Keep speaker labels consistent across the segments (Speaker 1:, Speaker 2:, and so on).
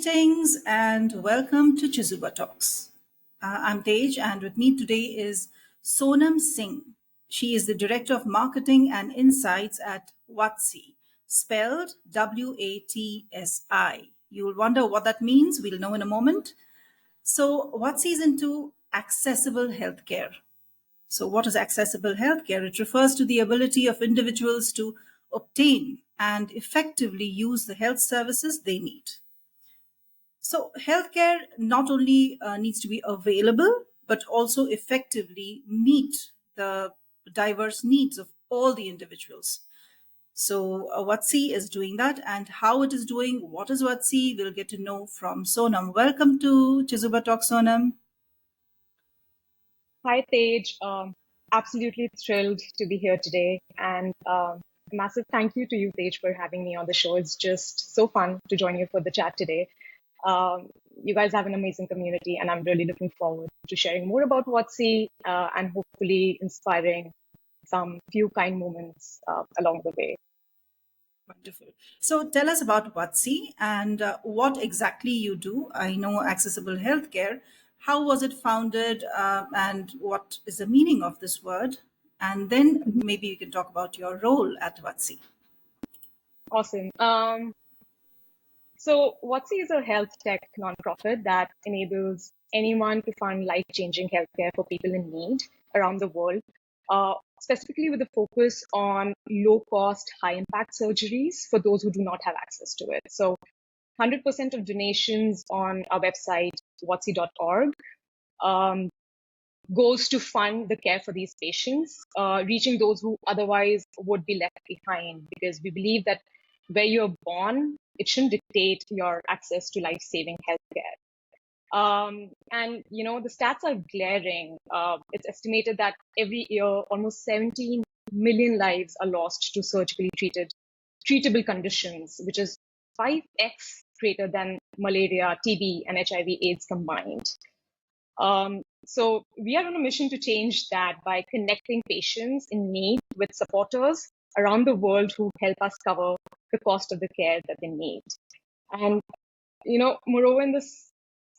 Speaker 1: Greetings and welcome to Chizuba Talks. I'm Tej, and with me today is Sonam Singh. She is the Director of Marketing and Insights at Watsi, spelled WATSI. You'll wonder what that means. We'll know in a moment. So, Watsi is into accessible healthcare. So, what is accessible healthcare? It refers to the ability of individuals to obtain and effectively use the health services they need. So, healthcare not only needs to be available, but also effectively meet the diverse needs of all the individuals. So, Watsi is doing that, and how it is doing, what is Watsi, we'll get to know from Sonam. Welcome to Chizuba Talk, Sonam.
Speaker 2: Hi, Tej. Absolutely thrilled to be here today. And massive thank you to you, Tej, for having me on the show. It's just so fun to join you for the chat today. You guys have an amazing community, and I'm really looking forward to sharing more about Watsi and hopefully inspiring some few kind moments along the way.
Speaker 1: Wonderful. So tell us about Watsi and what exactly you do. I know accessible healthcare. How was it founded and what is the meaning of this word? And then maybe you can talk about your role at Watsi.
Speaker 2: Awesome. So Watsi is a health tech nonprofit that enables anyone to fund life-changing healthcare for people in need around the world, specifically with a focus on low-cost, high-impact surgeries for those who do not have access to it. So 100% of donations on our website, watsi.org, goes to fund the care for these patients, reaching those who otherwise would be left behind, because we believe that where you're born, it shouldn't dictate your access to life-saving healthcare. And, the stats are glaring. It's estimated that every year, almost 17 million lives are lost to surgically treatable conditions, which is 5x greater than malaria, TB, and HIV/AIDS combined. So we are on a mission to change that by connecting patients in need with supporters around the world who help us cover the cost of the care that they need. And, moreover, in this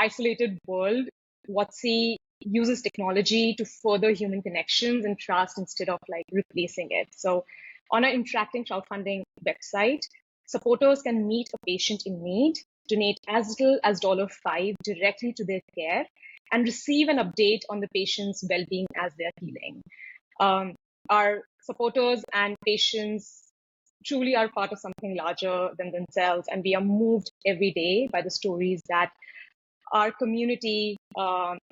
Speaker 2: isolated world, Watsi uses technology to further human connections and trust instead of replacing it. So on our interacting crowdfunding website, supporters can meet a patient in need, donate as little as $5 directly to their care, and receive an update on the patient's well-being as they're healing. Our supporters and patients truly are part of something larger than themselves, and we are moved every day by the stories that our community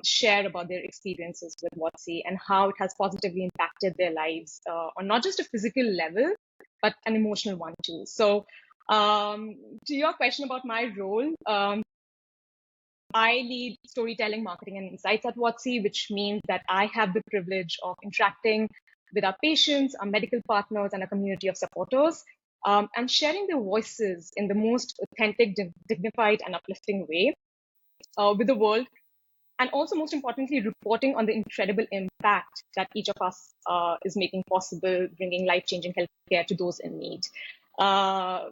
Speaker 2: share about their experiences with Watsi and how it has positively impacted their lives on not just a physical level, but an emotional one too. So to your question about my role, I lead storytelling, marketing, and insights at Watsi, which means that I have the privilege of interacting with our patients, our medical partners, and a community of supporters, and sharing their voices in the most authentic, dignified, and uplifting way with the world. And also, most importantly, reporting on the incredible impact that each of us is making possible, bringing life-changing healthcare to those in need. I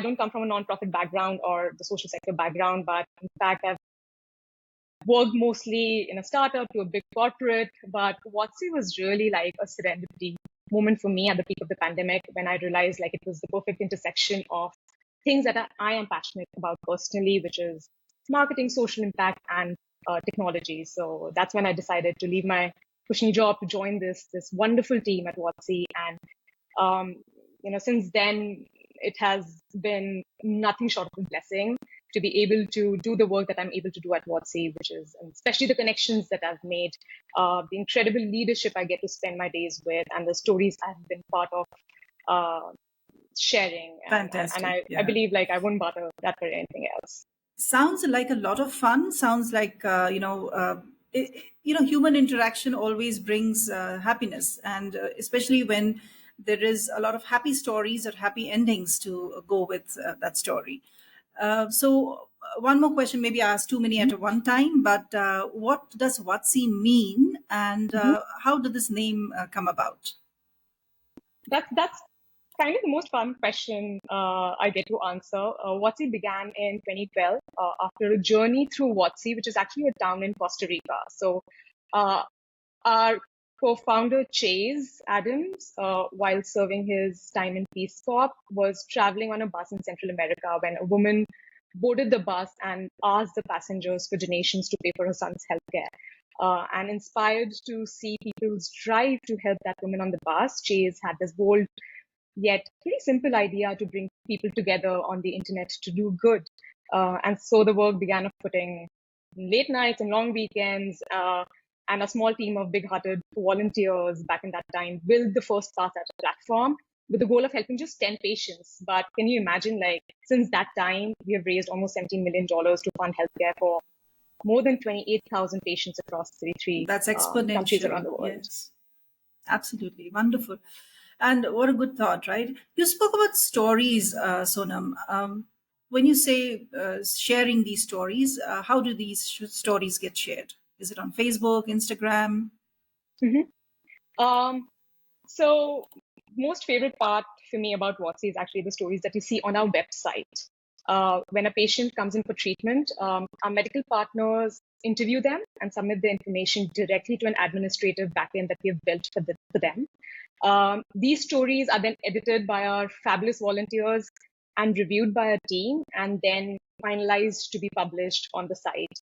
Speaker 2: don't come from a nonprofit background or the social sector background, but in fact, I've worked mostly in a startup to a big corporate. But Watsi was really like a serendipity moment for me at the peak of the pandemic, when I realized it was the perfect intersection of things that I am passionate about personally, which is marketing, social impact, and technology. So that's when I decided to leave my cushy job to join this wonderful team at Watsi. And since then, it has been nothing short of a blessing to be able to do the work that I'm able to do at Watsi, which is especially the connections that I've made, the incredible leadership I get to spend my days with, and the stories I've been part of sharing.
Speaker 1: Fantastic.
Speaker 2: And I believe I wouldn't bother that for anything else.
Speaker 1: Sounds like a lot of fun. Sounds like, human interaction always brings happiness. And especially when there is a lot of happy stories or happy endings to go with that story. So one more question, maybe I ask too many at one time, but what does Watsi mean, and how did this name come about?
Speaker 2: That's kind of the most fun question I get to answer. Watsi began in 2012 after a journey through Watsi, which is actually a town in Costa Rica. So uh, our co-founder Chase Adams, while serving his time in Peace Corps, was traveling on a bus in Central America when a woman boarded the bus and asked the passengers for donations to pay for her son's healthcare. And inspired to see people's drive to help that woman on the bus, Chase had this bold yet pretty simple idea to bring people together on the internet to do good. And so the work began of putting late nights and long weekends, and a small team of big-hearted volunteers back in that time built the first Path at a platform with the goal of helping just 10 patients. But can you imagine, like, since that time, we have raised almost $17 million to fund healthcare for more than 28,000 patients across 33
Speaker 1: That's
Speaker 2: countries around
Speaker 1: exponential.
Speaker 2: the world.
Speaker 1: Yes, absolutely. Wonderful. And what a good thought, right? You spoke about stories, Sonam. When you say sharing these stories, how do these stories get shared? Is it on Facebook, Instagram?
Speaker 2: Mhm. Um, So most favorite part for me about Watsi is actually the stories that you see on our website. When a patient comes in for treatment, our medical partners interview them and submit the information directly to an administrative backend that we have built for them. These stories are then edited by our fabulous volunteers and reviewed by our team and then finalized to be published on the site.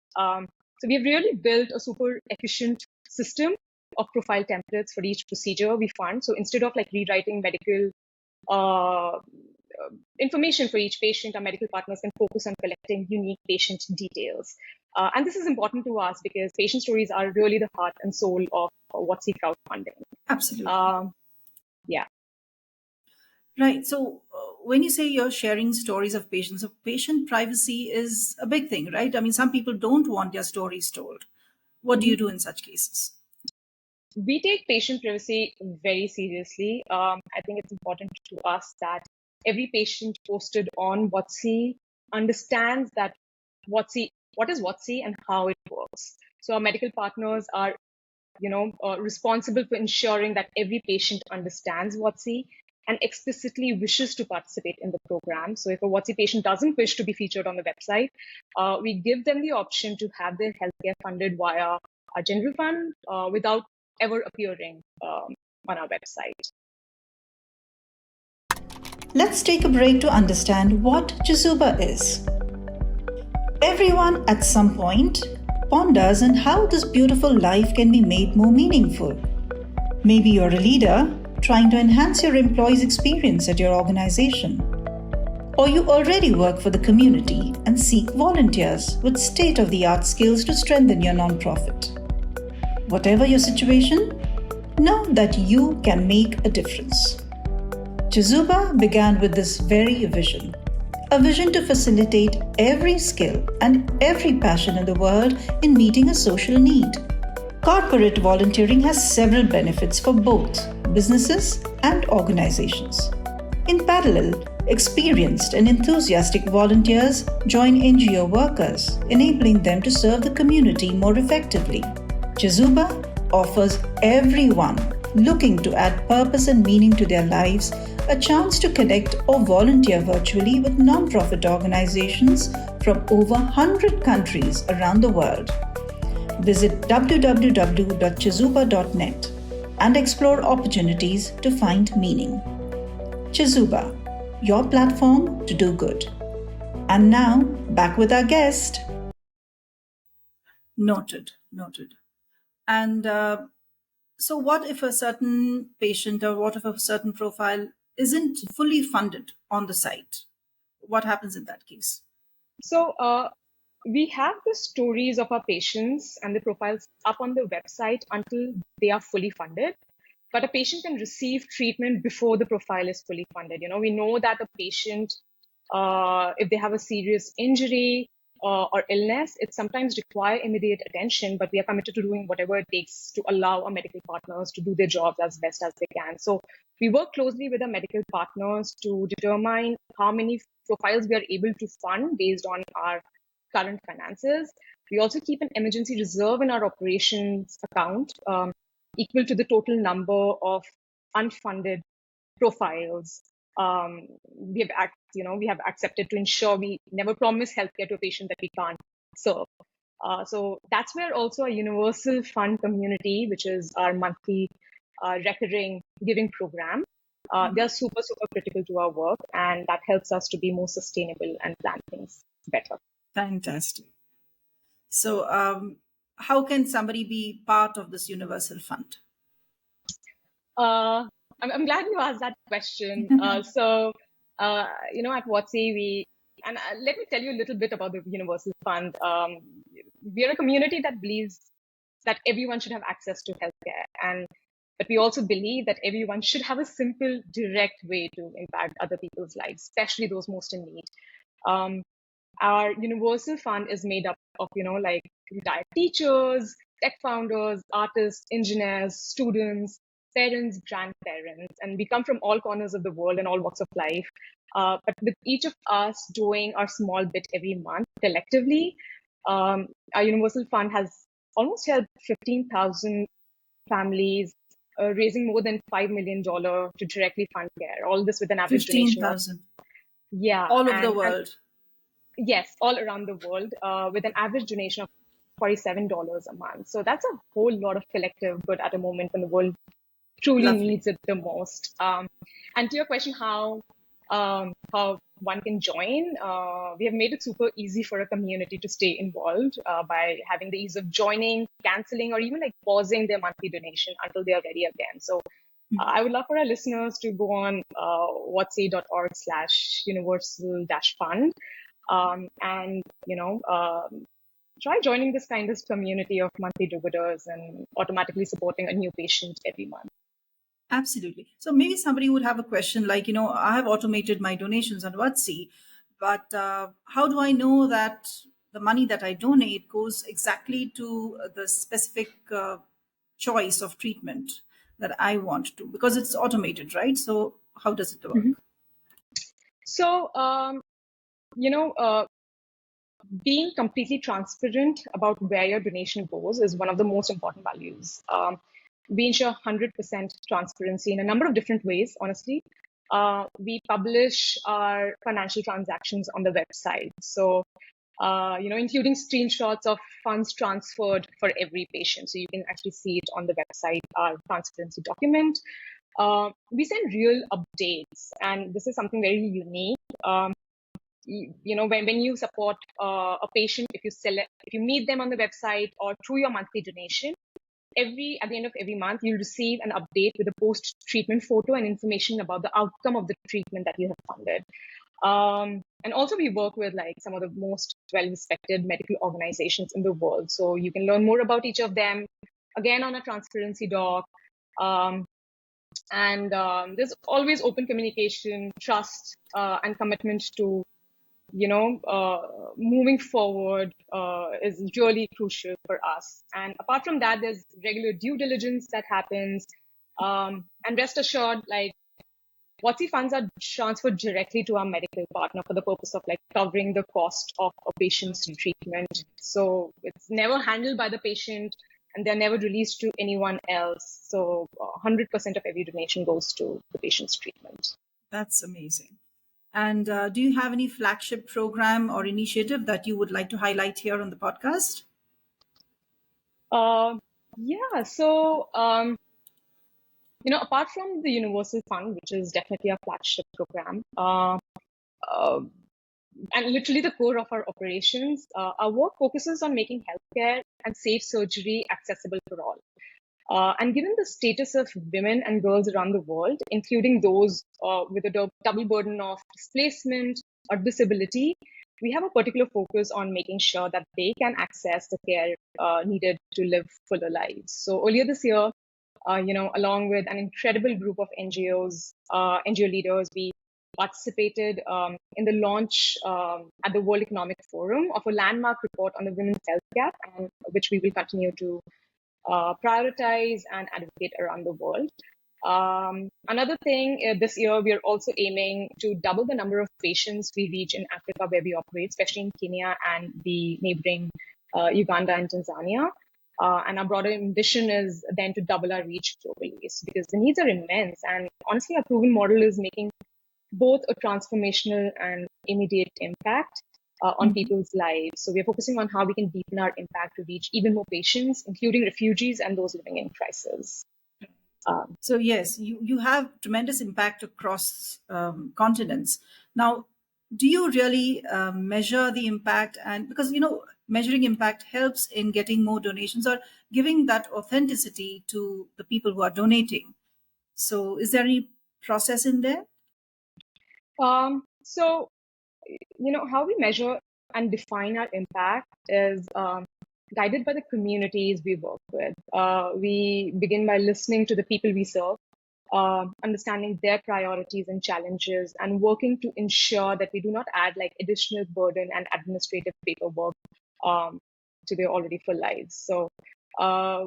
Speaker 2: So we've really built a super efficient system of profile templates for each procedure we fund. So instead of like rewriting medical uh, information for each patient, our medical partners can focus on collecting unique patient details. And this is important to us because patient stories are really the heart and soul of Watsi crowdfunding.
Speaker 1: Absolutely.
Speaker 2: Um, yeah.
Speaker 1: Right. So when you say you're sharing stories of patients, so patient privacy is a big thing, right? I mean, some people don't want their stories told. What do
Speaker 2: Mhm.
Speaker 1: you do in such cases?
Speaker 2: We take patient privacy very seriously. I think it's important to us that every patient posted on Watsi understands that what is Watsi and how it works. So our medical partners are, responsible for ensuring that every patient understands Watsi and explicitly wishes to participate in the program. So if a Watsi patient doesn't wish to be featured on the website, we give them the option to have their healthcare funded via our general fund without ever appearing on our website.
Speaker 3: Let's take a break to understand what Chizuba is. Everyone at some point ponders on how this beautiful life can be made more meaningful. Maybe you're a leader trying to enhance your employees' experience at your organization. Or you already work for the community and seek volunteers with state of the art skills to strengthen your nonprofit. Whatever your situation, know that you can make a difference. Chizuba began with this very vision, a vision to facilitate every skill and every passion in the world in meeting a social need. Corporate volunteering has several benefits for both businesses and organizations. In parallel, experienced and enthusiastic volunteers join NGO workers, enabling them to serve the community more effectively. Chizuba offers everyone looking to add purpose and meaning to their lives a chance to connect or volunteer virtually with nonprofit organizations from over 100 countries around the world. Visit www.chizuba.net and explore opportunities to find meaning. Chizuba, your platform to do good. And now, back with our guest.
Speaker 1: Noted, noted. And so, what if a certain patient or what if a certain profile isn't fully funded on the site? What happens in that case?
Speaker 2: So we have the stories of our patients and the profiles up on the website until they are fully funded. But a patient can receive treatment before the profile is fully funded. We know that a patient, if they have a serious injury or illness, it sometimes require immediate attention, but we are committed to doing whatever it takes to allow our medical partners to do their jobs as best as they can. So we work closely with our medical partners to determine how many profiles we are able to fund based on our current finances. We also keep an emergency reserve in our operations account, equal to the total number of unfunded profiles we have accepted to ensure we never promise healthcare to a patient that we can't serve. So that's where also a universal fund community, which is our monthly recurring giving program, they're super, super critical to our work, and that helps us to be more sustainable and plan things better.
Speaker 1: Fantastic. So, how can somebody be part of this universal fund?
Speaker 2: I'm glad you asked that question. At Watsi, let me tell you a little bit about the Universal Fund. We are a community that believes that everyone should have access to healthcare, but we also believe that everyone should have a simple, direct way to impact other people's lives, especially those most in need. Our Universal Fund is made up of, retired teachers, tech founders, artists, engineers, students, parents, grandparents, and we come from all corners of the world and all walks of life. But with each of us doing our small bit every month collectively, our Universal Fund has almost helped 15,000 families, raising more than $5 million to directly fund care. All this with an average donation of
Speaker 1: 15,000.
Speaker 2: Yeah,
Speaker 1: All over the world.
Speaker 2: Yes, all around the world, with an average donation of $47 a month. So that's a whole lot of collective good at a moment when the world truly
Speaker 1: Lovely.
Speaker 2: needs it the most. And to your question, how one can join, we have made it super easy for a community to stay involved by having the ease of joining, canceling, or even like pausing their monthly donation until they are ready again. So I would love for our listeners to go on watsi.org/universal-fund and try joining this kind of community of monthly do-gooders and automatically supporting a new patient every month.
Speaker 1: Absolutely. So maybe somebody would have a question like, I have automated my donations on Watsi, but how do I know that the money that I donate goes exactly to the specific choice of treatment that I want to? Because it's automated, right? So how does it work?
Speaker 2: Mm-hmm. So, being completely transparent about where your donation goes is one of the most important values. We ensure 100% transparency in a number of different ways, honestly. We publish our financial transactions on the website. So, including screenshots of funds transferred for every patient. So you can actually see it on the website, our transparency document. We send real updates, and this is something very unique. When you support a patient, if you meet them on the website or through your monthly donation, at the end of every month, you'll receive an update with a post-treatment photo and information about the outcome of the treatment that you have funded. And also we work with like some of the most well-respected medical organizations in the world. So you can learn more about each of them, again, on a transparency doc. There's always open communication, trust, and commitment to moving forward is really crucial for us. And apart from that, there's regular due diligence that happens. And rest assured, like Watsi funds are transferred directly to our medical partner for the purpose of like covering the cost of a patient's treatment. So it's never handled by the patient and they're never released to anyone else. So 100% of every donation goes to the patient's treatment.
Speaker 1: That's amazing. And do you have any flagship program or initiative that you would like to highlight here on the podcast?
Speaker 2: Yeah. So, apart from the Universal Fund, which is definitely a flagship program, and literally the core of our operations, our work focuses on making healthcare and safe surgery accessible for all. And given the status of women and girls around the world, including those with a double burden of displacement or disability, we have a particular focus on making sure that they can access the care needed to live fuller lives. So earlier this year, along with an incredible group of NGOs, NGO leaders, we participated in the launch at the World Economic Forum of a landmark report on the women's health gap, which we will continue to prioritize and advocate around the world. Another thing, this year we are also aiming to double the number of patients we reach in Africa where we operate, especially in Kenya and the neighboring Uganda and Tanzania. And our broader ambition is then to double our reach globally because the needs are immense. And honestly, our proven model is making both a transformational and immediate impact on people's lives. So we're focusing on how we can deepen our impact to reach even more patients, including refugees and those living in crisis.
Speaker 1: So yes, you have tremendous impact across continents. Now, do you really measure the impact? And because measuring impact helps in getting more donations or giving that authenticity to the people who are donating. So is there any process in there?
Speaker 2: So how we measure and define our impact is guided by the communities we work with. We begin by listening to the people we serve, understanding their priorities and challenges, and working to ensure that we do not add like additional burden and administrative paperwork to their already full lives. So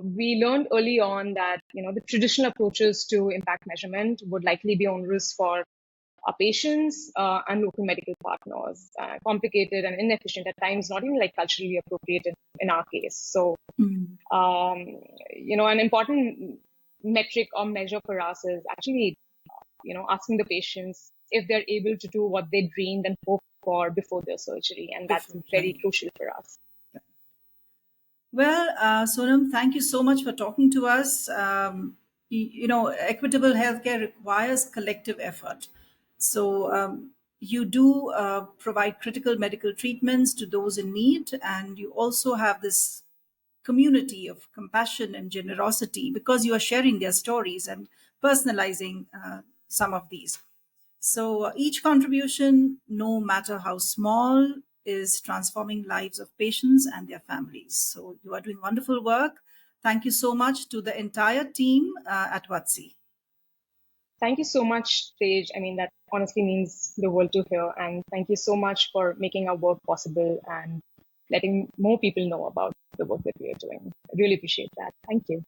Speaker 2: we learned early on that the traditional approaches to impact measurement would likely be onerous for our patients and local medical partners, complicated and inefficient at times, not even like culturally appropriate in our case. So, an important metric or measure for us is actually, asking the patients if they're able to do what they dreamed and hoped for before their surgery. And that's very crucial for us.
Speaker 1: Well, Sonam, thank you so much for talking to us. Equitable healthcare requires collective effort. So you do provide critical medical treatments to those in need, and you also have this community of compassion and generosity because you are sharing their stories and personalizing some of these. So each contribution, no matter how small, is transforming lives of patients and their families. So you are doing wonderful work. Thank you so much to the entire team at Watsi.
Speaker 2: Thank you so much, Tej. I mean, that honestly means the world to hear. And thank you so much for making our work possible and letting more people know about the work that we are doing. I really appreciate that. Thank you.